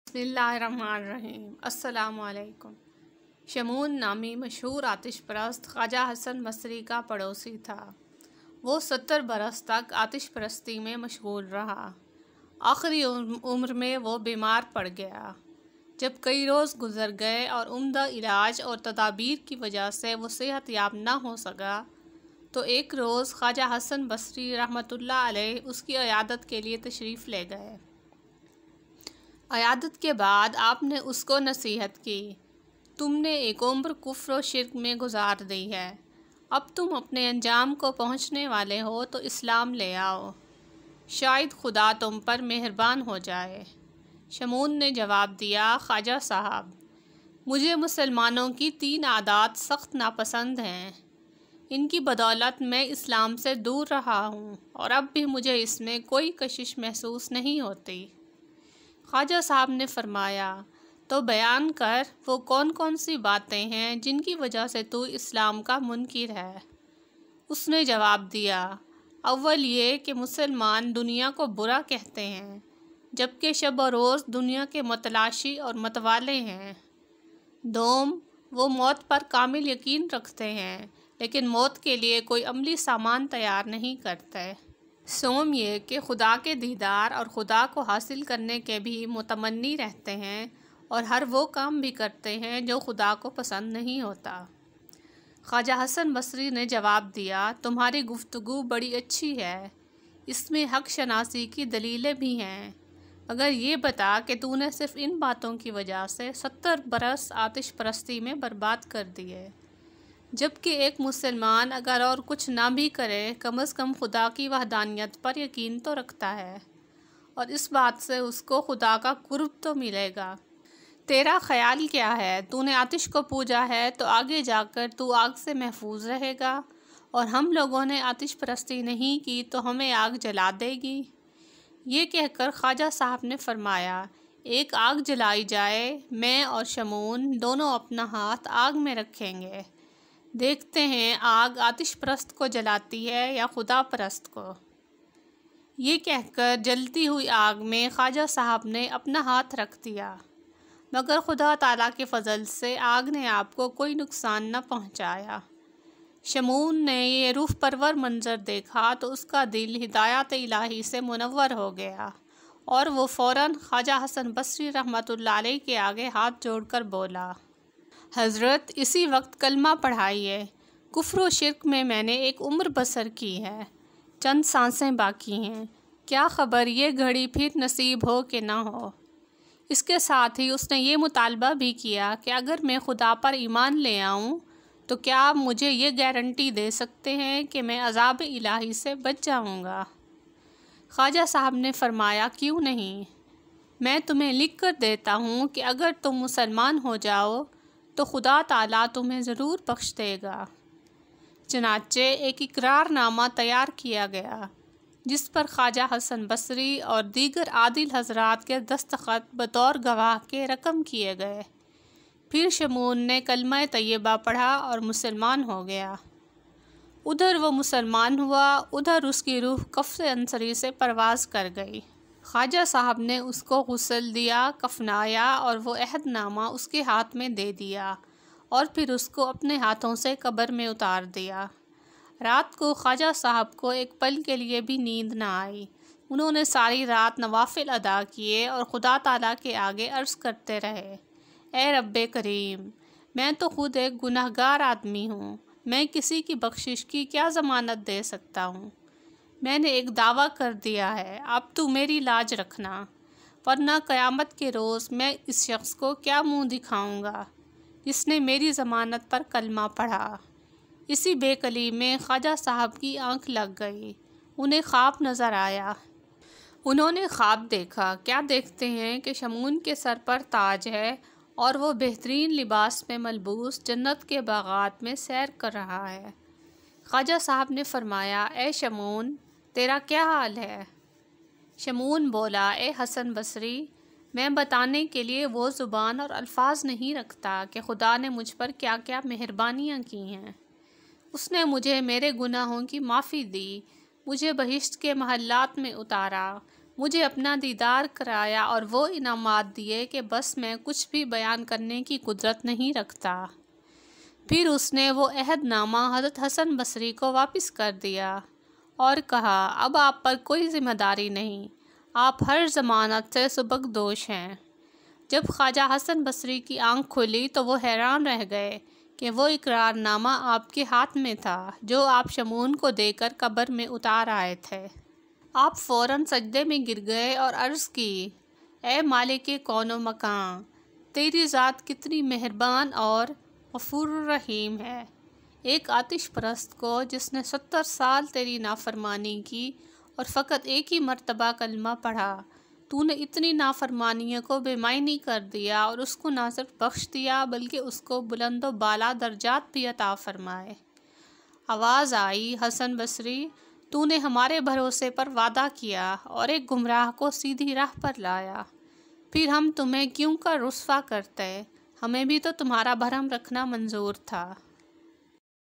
بسم اللہ الرحمن الرحیم۔ السلام علیکم۔ شمون نامی مشہور آتش پرست خواجہ حسن بصری کا پڑوسی تھا۔ وہ 70 برس تک آتش پرستی میں مشغول رہا۔ آخری عمر میں وہ بیمار پڑ گیا۔ جب کئی روز گزر گئے اور عمدہ علاج اور تدابیر کی وجہ سے وہ صحت یاب نہ ہو سکا تو ایک روز خواجہ حسن بصری رحمۃ اللہ علیہ اس کی عیادت کے لیے تشریف لے گئے۔ عیادت کے بعد آپ نے اس کو نصیحت کی، تم نے ایک عمر کفر و شرک میں گزار دی ہے، اب تم اپنے انجام کو پہنچنے والے ہو تو اسلام لے آؤ، شاید خدا تم پر مہربان ہو جائے۔ شمون نے جواب دیا، خواجہ صاحب، مجھے مسلمانوں کی 3 عادات سخت ناپسند ہیں، ان کی بدولت میں اسلام سے دور رہا ہوں اور اب بھی مجھے اس میں کوئی کشش محسوس نہیں ہوتی۔ خواجہ صاحب نے فرمایا، تو بیان کر وہ کون کون سی باتیں ہیں جن کی وجہ سے تو اسلام کا منکر ہے۔ اس نے جواب دیا، اول یہ کہ مسلمان دنیا کو برا کہتے ہیں جبکہ شب و روز دنیا کے متلاشی اور متوالے ہیں۔ دوم، وہ موت پر کامل یقین رکھتے ہیں لیکن موت کے لیے کوئی عملی سامان تیار نہیں کرتے۔ سوم، یہ کہ خدا کے دیدار اور خدا کو حاصل کرنے کے بھی متمنی رہتے ہیں اور ہر وہ کام بھی کرتے ہیں جو خدا کو پسند نہیں ہوتا۔ خواجہ حسن بصری نے جواب دیا، تمہاری گفتگو بڑی اچھی ہے، اس میں حق شناسی کی دلیلیں بھی ہیں، مگر یہ بتا کہ تو نے صرف ان باتوں کی وجہ سے 70 برس آتش پرستی میں برباد کر دیے، جبکہ ایک مسلمان اگر اور کچھ نہ بھی کرے کم از کم خدا کی وحدانیت پر یقین تو رکھتا ہے اور اس بات سے اس کو خدا کا قرب تو ملے گا۔ تیرا خیال کیا ہے؟ تو نے آتش کو پوجا ہے تو آگے جا کر تو آگ سے محفوظ رہے گا، اور ہم لوگوں نے آتش پرستی نہیں کی تو ہمیں آگ جلا دے گی۔ یہ کہہ کر خواجہ صاحب نے فرمایا، ایک آگ جلائی جائے، میں اور شمون دونوں اپنا ہاتھ آگ میں رکھیں گے، دیکھتے ہیں آگ آتش پرست کو جلاتی ہے یا خدا پرست کو۔ یہ کہہ کر جلتی ہوئی آگ میں خواجہ صاحب نے اپنا ہاتھ رکھ دیا، مگر خدا تعالیٰ کے فضل سے آگ نے آپ کو کوئی نقصان نہ پہنچایا۔ شمون نے یہ روح پرور منظر دیکھا تو اس کا دل ہدایت الہی سے منور ہو گیا اور وہ فوراً خواجہ حسن بصری رحمۃ اللہ علیہ کے آگے ہاتھ جوڑ کر بولا، حضرت اسی وقت کلمہ پڑھائیے، کفر و شرک میں میں نے ایک عمر بسر کی ہے، چند سانسیں باقی ہیں، کیا خبر یہ گھڑی پھر نصیب ہو کہ نہ ہو۔ اس کے ساتھ ہی اس نے یہ مطالبہ بھی کیا کہ اگر میں خدا پر ایمان لے آؤں تو کیا آپ مجھے یہ گارنٹی دے سکتے ہیں کہ میں عذاب الہی سے بچ جاؤں گا؟ خواجہ صاحب نے فرمایا، کیوں نہیں، میں تمہیں لکھ کر دیتا ہوں کہ اگر تم مسلمان ہو جاؤ تو خدا تعالیٰ تمہیں ضرور بخش دے گا۔ چنانچہ ایک اقرار نامہ تیار کیا گیا جس پر خواجہ حسن بصری اور دیگر عادل حضرات کے دستخط بطور گواہ کے رقم کیے گئے۔ پھر شمون نے کلمہ طیبہ پڑھا اور مسلمان ہو گیا۔ ادھر وہ مسلمان ہوا، ادھر اس کی روح کفر انصری سے پرواز کر گئی۔ خواجہ صاحب نے اس کو غسل دیا، کفنایا اور وہ عہد نامہ اس کے ہاتھ میں دے دیا اور پھر اس کو اپنے ہاتھوں سے قبر میں اتار دیا۔ رات کو خواجہ صاحب کو ایک پل کے لیے بھی نیند نہ آئی۔ انہوں نے ساری رات نوافل ادا کیے اور خدا تعالیٰ کے آگے عرض کرتے رہے، اے رب کریم، میں تو خود ایک گنہگار آدمی ہوں، میں کسی کی بخشش کی کیا ضمانت دے سکتا ہوں؟ میں نے ایک دعویٰ کر دیا ہے، اب تو میری لاج رکھنا، ورنہ قیامت کے روز میں اس شخص کو کیا منہ دکھاؤں گا جس نے میری ضمانت پر کلمہ پڑھا۔ اسی بے کلی میں خواجہ صاحب کی آنکھ لگ گئی، انہیں خواب نظر آیا۔ انہوں نے خواب دیکھا، کیا دیکھتے ہیں کہ شمون کے سر پر تاج ہے اور وہ بہترین لباس میں ملبوس جنت کے باغات میں سیر کر رہا ہے۔ خواجہ صاحب نے فرمایا، اے شمون، تیرا کیا حال ہے؟ شمون بولا، اے حسن بصری، میں بتانے کے لیے وہ زبان اور الفاظ نہیں رکھتا کہ خدا نے مجھ پر کیا کیا مہربانیاں کی ہیں۔ اس نے مجھے میرے گناہوں کی معافی دی، مجھے بہشت کے محلات میں اتارا، مجھے اپنا دیدار کرایا اور وہ انعامات دیے کہ بس میں کچھ بھی بیان کرنے کی قدرت نہیں رکھتا۔ پھر اس نے وہ عہد نامہ حضرت حسن بصری کو واپس کر دیا اور کہا، اب آپ پر کوئی ذمہ داری نہیں، آپ ہر ضمانت سے سبکدوش ہیں۔ جب خواجہ حسن بصری کی آنکھ کھلی تو وہ حیران رہ گئے کہ وہ اقرار نامہ آپ کے ہاتھ میں تھا جو آپ شمعون کو دے کر قبر میں اتار آئے تھے۔ آپ فوراً سجدے میں گر گئے اور عرض کی، اے مالک کون و مکان، تیری ذات کتنی مہربان اور غفور الرحیم ہے۔ ایک آتش پرست کو جس نے 70 سال تیری نافرمانی کی اور فقط ایک ہی مرتبہ کلمہ پڑھا، تو نے اتنی نافرمانیوں کو بے معنی کر دیا اور اس کو نہ صرف بخش دیا بلکہ اس کو بلند و بالا درجات بھی عطا فرمائے۔ آواز آئی، حسن بصری، تو نے ہمارے بھروسے پر وعدہ کیا اور ایک گمراہ کو سیدھی راہ پر لایا، پھر ہم تمہیں کیوں کر رسوا کرتے؟ ہمیں بھی تو تمہارا بھرم رکھنا منظور تھا۔